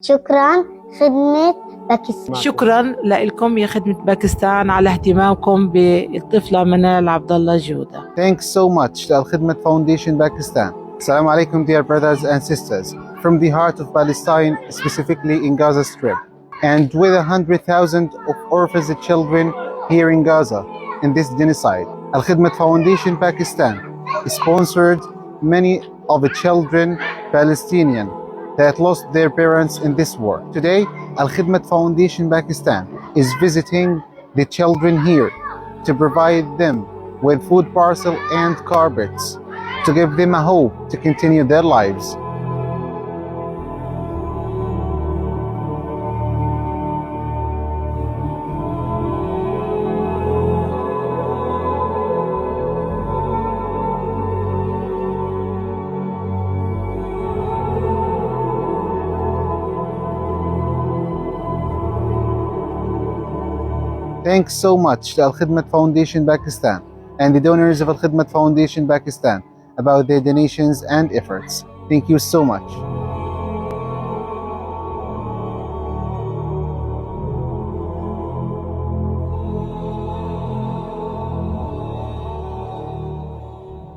شكرا خدمة باكستان. شكرا لكم يا خدمة باكستان على اهتمامكم بالطفلة منال عبد الله جودة. Thanks so much to Al Khidmat Foundation Pakistan. Assalamu alaikum, dear brothers and sisters, from the heart of Palestine, specifically in Gaza Strip, and with 100,000 of orphaned children here in Gaza in this genocide. Al Khidmat Foundation Pakistan sponsored many of the children Palestinian that lost their parents in this war. Today, Al Khidmat Foundation Pakistan is visiting the children here to provide them with food parcel and carpets to give them a hope to continue their lives. Thanks so much to Al Khidmat Foundation Pakistan and the donors of Al Khidmat Foundation Pakistan about their donations and efforts. Thank you so much.